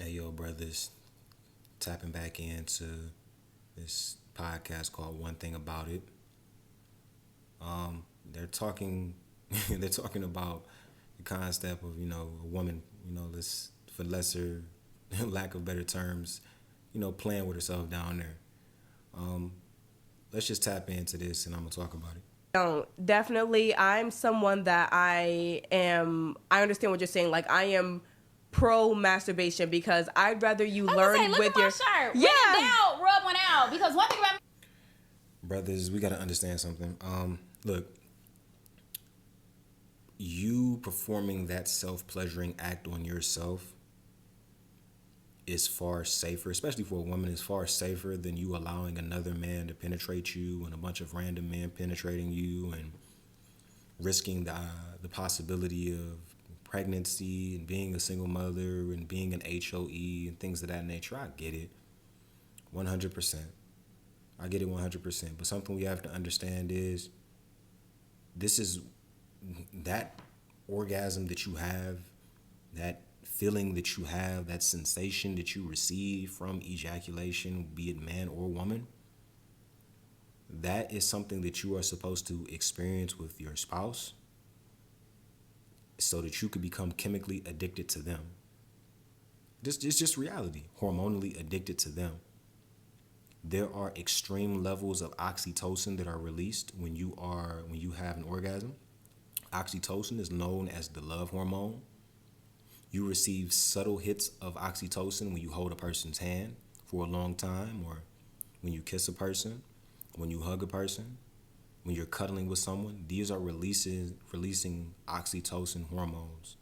Hey, yo, brothers, tapping back into this podcast called One Thing About It. They're talking, they're talking about the concept of, a woman, this, for lesser, lack of better terms, playing with herself down there. Um, let's just tap into this and I'm going to talk about it. Don't definitely. I'm someone that I understand what you're saying. Like I am pro masturbation because I'd rather you learn say, look with at my your shirt. yeah. When in doubt, rub one out. Because one thing about Brothers, we got to understand something. Look, you performing that self-pleasuring act on yourself is far safer, especially for a woman, is far safer than you allowing another man to penetrate you and a bunch of random men penetrating you and risking the possibility of pregnancy and being a single mother and being an HOE and things of that nature. I get it 100%. I get it 100%. But something we have to understand is this is that orgasm that you have, that feeling that you have, that sensation that you receive from ejaculation, be it man or woman, that is something that you are supposed to experience with your spouse so that you could become chemically addicted to them. This is just reality, hormonally addicted to them. There are extreme levels of oxytocin that are released when you have an orgasm. Oxytocin is known as the love hormone. You receive subtle hits of oxytocin when you hold a person's hand for a long time, or when you kiss a person, when you hug a person, when you're cuddling with someone. These are releasing oxytocin hormones.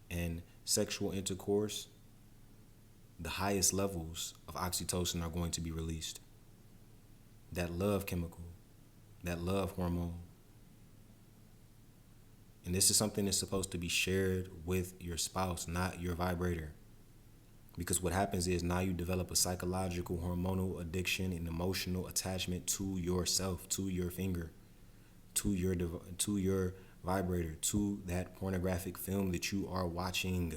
And sexual intercourse, the highest levels of oxytocin are going to be released. That love chemical, that love hormone. And this is something that's supposed to be shared with your spouse, not your vibrator. Because what happens is now you develop a psychological, hormonal addiction and emotional attachment to yourself, to your finger, to your vibrator, to that pornographic film that you are watching.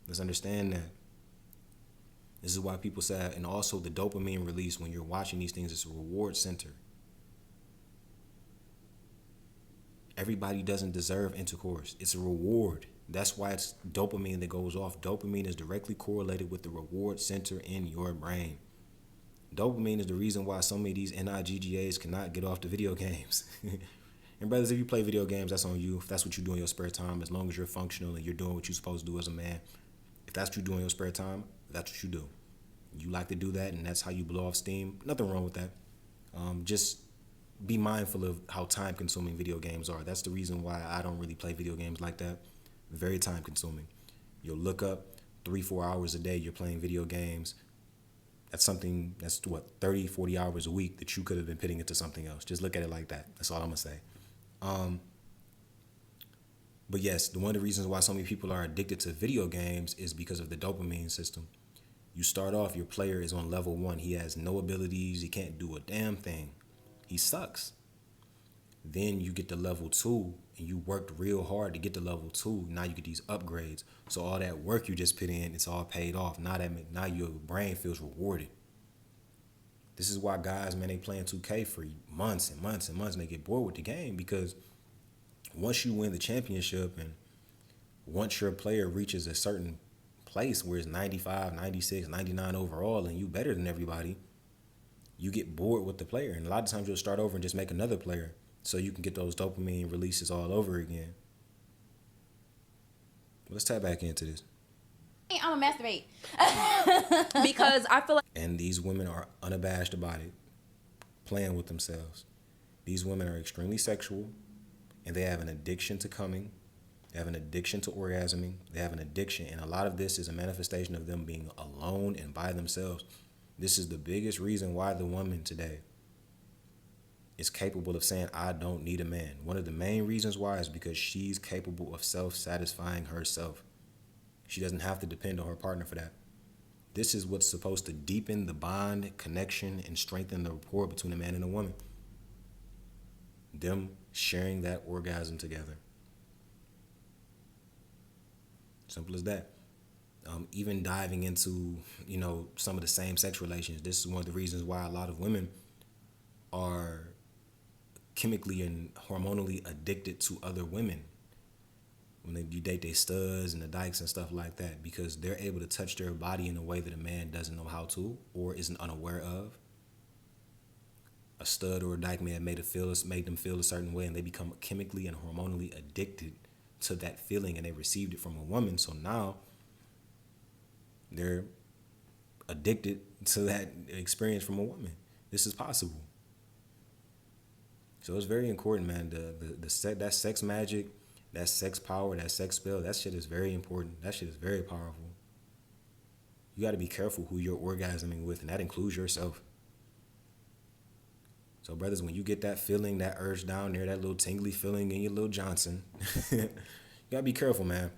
Let's understand that. This is why people say, and also the dopamine release when you're watching these things is a reward center. Everybody doesn't deserve intercourse. It's a reward. That's why it's dopamine that goes off. Dopamine is directly correlated with the reward center in your brain. Dopamine is the reason why so many of these NIGGAs cannot get off the video games. And brothers, if you play video games, that's on you. If that's what you do in your spare time, as long as you're functional and you're doing what you're supposed to do as a man, if that's what you do in your spare time, that's what you do. You like to do that, and that's how you blow off steam. Nothing wrong with that. Just be mindful of how time-consuming video games are. That's the reason why I don't really play video games like that. Very time-consuming. You'll look up 3-4 hours a day you're playing video games. That's 30, 40 hours a week that you could have been putting into something else. Just look at it like that. That's all I'm going to say. But yes, one of the reasons why so many people are addicted to video games is because of the dopamine system. You start off, your player is on level 1. He has no abilities. He can't do a damn thing. He sucks. Then you get to level 2, and you worked real hard to get to level 2. Now you get these upgrades. So all that work you just put in, it's all paid off. Now your brain feels rewarded. This is why guys, man, they playing 2K for months and months and months, and they get bored with the game, because once you win the championship and once your player reaches a certain place where it's 95, 96, 99 overall, and you better than everybody, you get bored with the player. And a lot of times you'll start over and just make another player so you can get those dopamine releases all over again. Let's tap back into this. I'm a masturbate. Because I feel like And these women are unabashed about it, playing with themselves. These women are extremely sexual, and they have an addiction to coming. They have an addiction to orgasming. They have an addiction, and a lot of this is a manifestation of them being alone and by themselves. This is the biggest reason why the woman today is capable of saying, I don't need a man. One of the main reasons why is because she's capable of self-satisfying herself. She doesn't have to depend on her partner for that. This is what's supposed to deepen the bond, connection, and strengthen the rapport between a man and a woman. Them sharing that orgasm together. Simple as that. Even diving into, some of the same sex relations. This is one of the reasons why a lot of women are chemically and hormonally addicted to other women when you date their studs and the dykes and stuff like that, because they're able to touch their body in a way that a man doesn't know how to or isn't unaware of. A stud or a dyke may have made them feel a certain way, and they become chemically and hormonally addicted to that feeling, and they received it from a woman. So now they're addicted to that experience from a woman. This is possible. So it's very important, man. That sex magic, that sex power, that sex spell, that shit is very important. That shit is very powerful. You got to be careful who you're orgasming with, and that includes yourself. So, brothers, when you get that feeling, that urge down there, that little tingly feeling in your little Johnson, you got to be careful, man.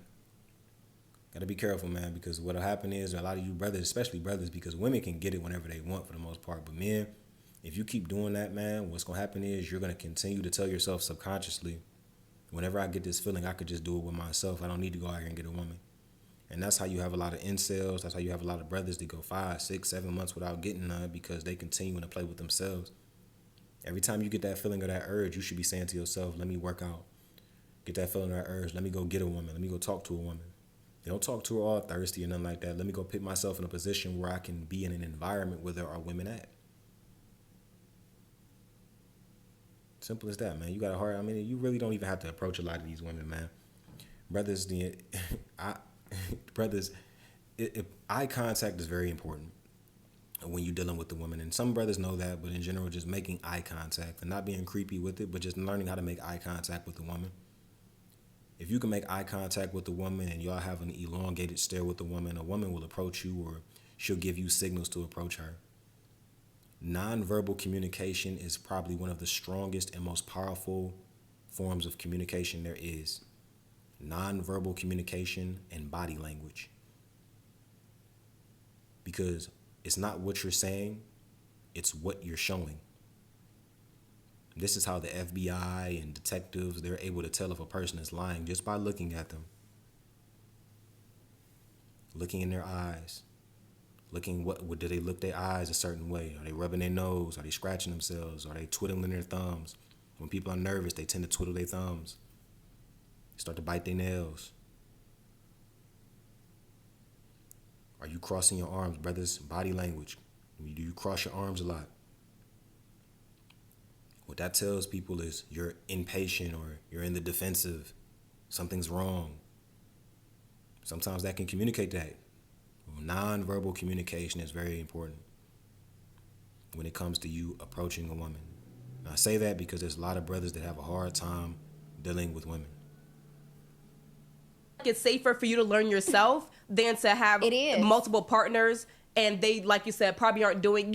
Got to be careful, man, because what'll happen is a lot of you brothers, especially brothers, because women can get it whenever they want for the most part, but men, if you keep doing that, man, what's going to happen is you're going to continue to tell yourself subconsciously, whenever I get this feeling, I could just do it with myself. I don't need to go out here and get a woman. And that's how you have a lot of incels. That's how you have a lot of brothers that go 5, 6, 7 months without getting none, because they continue to play with themselves. Every time you get that feeling or that urge, you should be saying to yourself, let me work out. Get that feeling or that urge. Let me go get a woman. Let me go talk to a woman. They don't talk to her all thirsty or nothing like that. Let me go put myself in a position where I can be in an environment where there are women at. Simple as that, man. You got a heart. I mean, you really don't even have to approach a lot of these women, man. Brothers, eye contact is very important when you're dealing with the woman. And some brothers know that, but in general, just making eye contact and not being creepy with it, but just learning how to make eye contact with the woman. If you can make eye contact with the woman and y'all have an elongated stare with the woman, a woman will approach you, or she'll give you signals to approach her. Nonverbal communication is probably one of the strongest and most powerful forms of communication there is. Nonverbal communication and body language. Because it's not what you're saying, it's what you're showing. This is how the FBI and detectives, they're able to tell if a person is lying just by looking at them. Looking in their eyes. Looking, do they look their eyes a certain way? Are they rubbing their nose? Are they scratching themselves? Are they twiddling their thumbs? When people are nervous, they tend to twiddle their thumbs. They start to bite their nails. Are you crossing your arms, brothers? Body language. Do you cross your arms a lot? What that tells people is you're impatient or you're in the defensive. Something's wrong. Sometimes that can communicate that. Non-verbal communication is very important when it comes to you approaching a woman. Now, I say that because there's a lot of brothers that have a hard time dealing with women. It's safer for you to learn yourself than to have multiple partners, and they, like you said, probably aren't doing,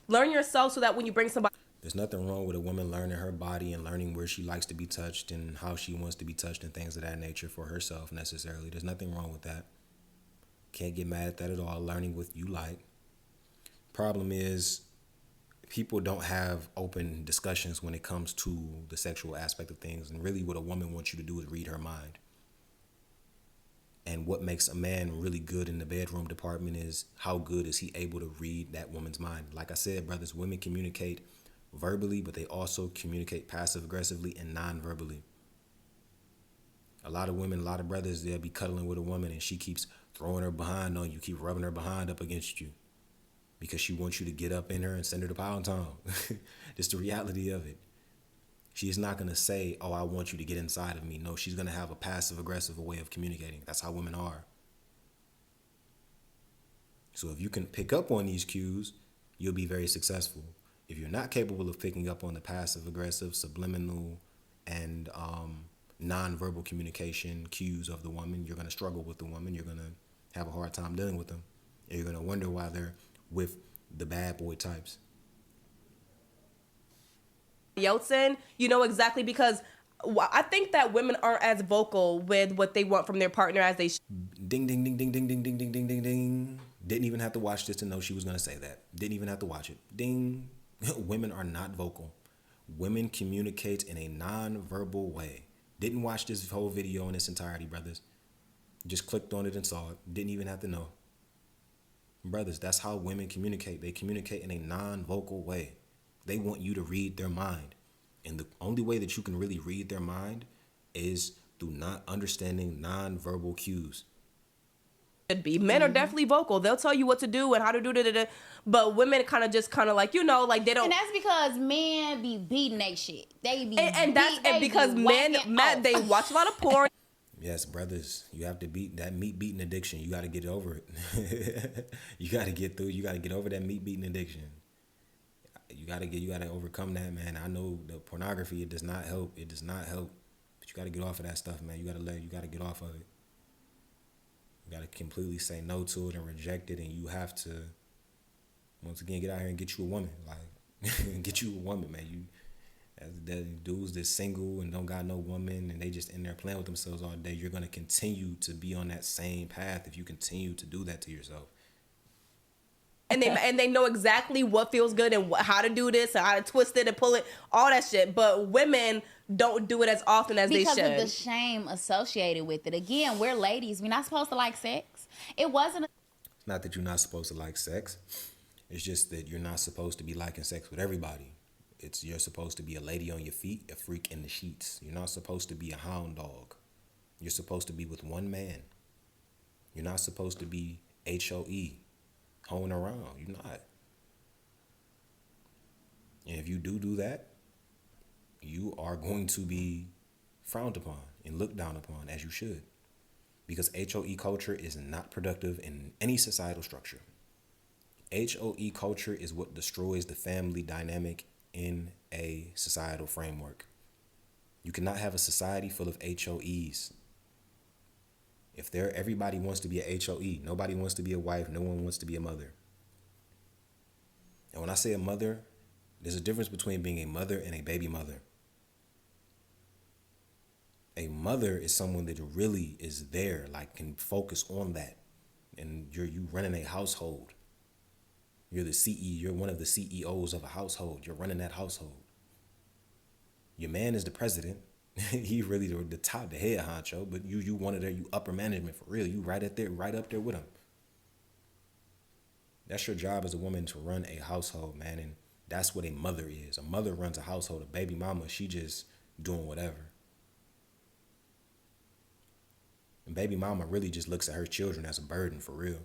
learn yourself so that when you bring somebody. There's nothing wrong with a woman learning her body and learning where she likes to be touched and how she wants to be touched and things of that nature for herself necessarily. There's nothing wrong with that. Can't get mad at that at all. Learning what you like. Problem is, people don't have open discussions when it comes to the sexual aspect of things. And really what a woman wants you to do is read her mind. And what makes a man really good in the bedroom department is how good is he able to read that woman's mind. Like I said, brothers, women communicate verbally, but they also communicate passive-aggressively and non-verbally. A lot of women, a lot of brothers, they'll be cuddling with a woman and she keeps throwing her behind on you, keep rubbing her behind up against you because she wants you to get up in her and send her to Pound Town. Just the reality of it. She's not going to say, oh, I want you to get inside of me. No, she's going to have a passive-aggressive way of communicating. That's how women are. So if you can pick up on these cues, you'll be very successful. If you're not capable of picking up on the passive-aggressive, subliminal, and non-verbal communication cues of the woman, you're going to struggle with the woman. You're going to have a hard time dealing with them. And you're going to wonder why they're with the bad boy types. Yeltsin, exactly, because I think that women aren't as vocal with what they want from their partner as they Ding, ding, ding, ding, ding, ding, ding, ding, ding, ding, ding. Didn't even have to watch this to know she was going to say that. Didn't even have to watch it. Ding. Women are not vocal. Women communicate in a non-verbal way. Didn't watch this whole video in its entirety, brothers. Just clicked on it and saw it. Didn't even have to know. Brothers, that's how women communicate. They communicate in a non-vocal way. They want you to read their mind. And the only way that you can really read their mind is through not understanding non-verbal cues. Should be. Men are definitely vocal. They'll tell you what to do and how to do it. But women kind of like, like they don't. And that's because men be beating they shit. They be And that's because men, Matt, they watch a lot of porn. Yes, brothers, you have to beat that meat beating addiction. You got to get over it. You got to get through. You got to get over that meat beating addiction. You got to overcome that, man. I know the pornography, it does not help. It does not help. But you got to get off of that stuff, man. You got to get off of it. You got to completely say no to it and reject it. And you have to, once again, get out here and get you a woman. Like, get you a woman, man. That dudes that's single and don't got no woman and they just in there playing with themselves all day, you're going to continue to be on that same path if you continue to do that to yourself. And they know exactly what feels good and how to do this and how to twist it and pull it, all that shit. But women don't do it as often as they should. Because of the shame associated with it. Again, we're ladies. We're not supposed to like sex. It wasn't. It's not that you're not supposed to like sex. It's just that you're not supposed to be liking sex with everybody. You're supposed to be a lady on your feet, a freak in the sheets. You're not supposed to be a hound dog. You're supposed to be with one man. You're not supposed to be HOE, hoeing around. You're not. And if you do that, you are going to be frowned upon and looked down upon, as you should. Because HOE culture is not productive in any societal structure. HOE culture is what destroys the family dynamic in a societal framework. You cannot have a society full of HOEs. If everybody wants to be a HOE, nobody wants to be a wife, no one wants to be a mother. And when I say a mother, there's a difference between being a mother and a baby mother. A mother is someone that really is there, like can focus on that. And you running a household. You're one of the CEOs of a household. You're running that household. Your man is the president. He really the top, the head honcho, but you one of you upper management for real. You right up there with him. That's your job as a woman, to run a household, man. And that's what a mother is. A mother runs a household. A baby mama, she just doing whatever. And baby mama really just looks at her children as a burden for real.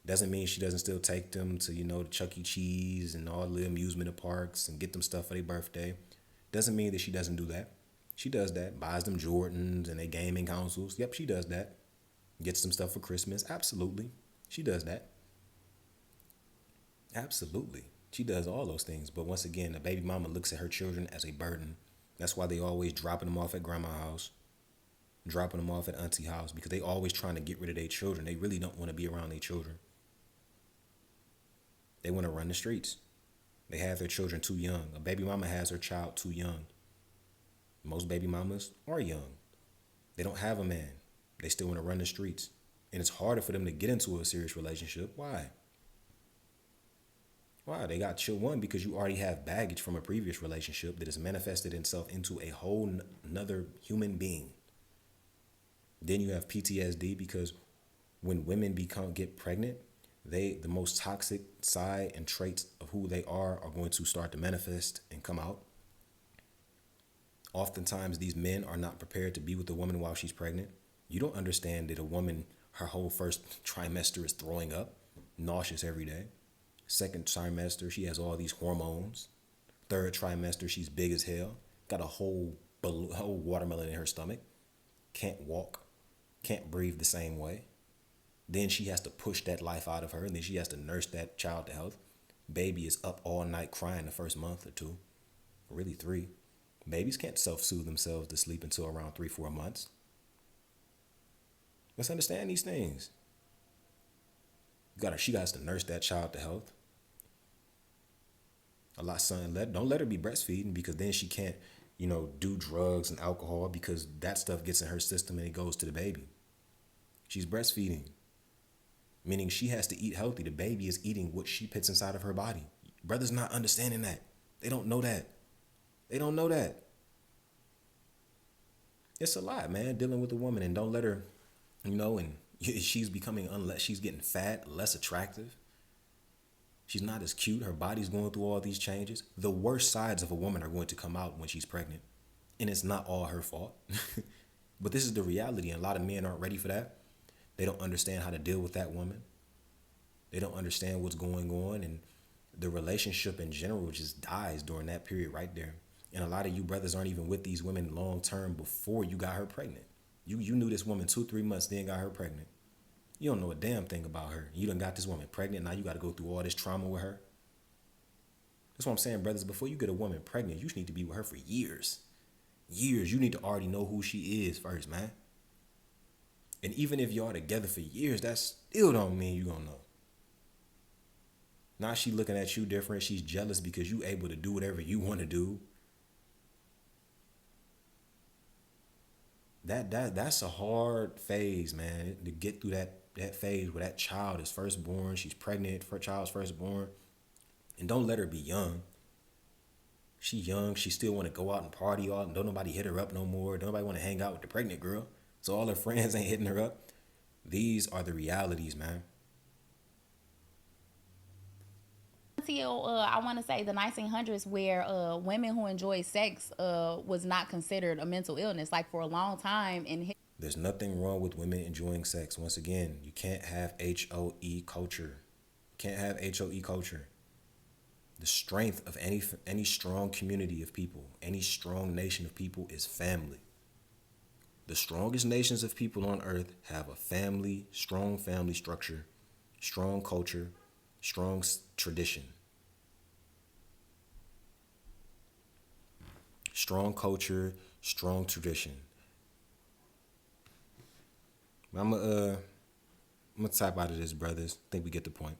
Doesn't mean she doesn't still take them to, the Chuck E. Cheese and all the amusement parks and get them stuff for their birthday. Doesn't mean that she doesn't do that. She does that. Buys them Jordans and their gaming consoles. Yep, she does that. Gets them stuff for Christmas. Absolutely. She does that. Absolutely. She does all those things. But once again, the baby mama looks at her children as a burden. That's why they always dropping them off at grandma's house, dropping them off at auntie's house, because they always trying to get rid of their children. They really don't want to be around their children. They want to run the streets. They have their children too young. A baby mama has her child too young. Most baby mamas are young. They don't have a man. They still want to run the streets. And it's harder for them to get into a serious relationship. Why? Why? They got chill one because you already have baggage from a previous relationship that has manifested itself into a whole another human being. Then you have PTSD because when women get pregnant, the most toxic side and traits of who they are going to start to manifest and come out. Oftentimes, these men are not prepared to be with a woman while she's pregnant. You don't understand that a woman, her whole first trimester is throwing up, nauseous every day. Second trimester, she has all these hormones. Third trimester, she's big as hell. Got a whole watermelon in her stomach. Can't walk. Can't breathe the same way. Then she has to push that life out of her, and then she has to nurse that child to health. Baby is up all night crying the first month or two. Really 3. Babies can't self-soothe themselves to sleep until around 3-4 months. Let's understand these things. She has to nurse that child to health. Don't let her be breastfeeding, because then she can't, do drugs and alcohol, because that stuff gets in her system and it goes to the baby. She's breastfeeding, meaning she has to eat healthy. The baby is eating what she puts inside of her body. Brothers not understanding that. They don't know that. It's a lot, man, dealing with a woman, and don't let her and she's becoming, unless she's getting fat, less attractive. She's not as cute. Her body's going through all these changes. The worst sides of a woman are going to come out when she's pregnant. And it's not all her fault. But this is the reality. And a lot of men aren't ready for that. They don't understand how to deal with that woman. They don't understand what's going on. And the relationship in general just dies during that period right there. And a lot of you brothers aren't even with these women long term before you got her pregnant. You knew this woman 2-3 months, then got her pregnant. You don't know a damn thing about her. You done got this woman pregnant. Now you got to go through all this trauma with her. That's what I'm saying, brothers. Before you get a woman pregnant, you need to be with her for years. Years. You need to already know who she is first, man. And even if y'all together for years, that still don't mean you gonna know. Now she looking at you different. She's jealous because you able to do whatever you want to do. That's a hard phase, man, to get through that phase where that child is first born. She's pregnant for child's first born. And don't let her be young. She young. She still want to go out and party all. Don't nobody hit her up no more. Don't nobody want to hang out with the pregnant girl. So all her friends ain't hitting her up. These are the realities, man. Until I want to say the 1900s, where women who enjoy sex was not considered a mental illness. Like for a long time in There's nothing wrong with women enjoying sex. Once again, you can't have HOE culture. You can't have HOE culture. The strength of any strong community of people, any strong nation of people is family. The strongest nations of people on earth have a family, strong family structure, strong culture, strong tradition. Strong culture, strong tradition. I'm gonna type out of this, brothers. I think we get the point.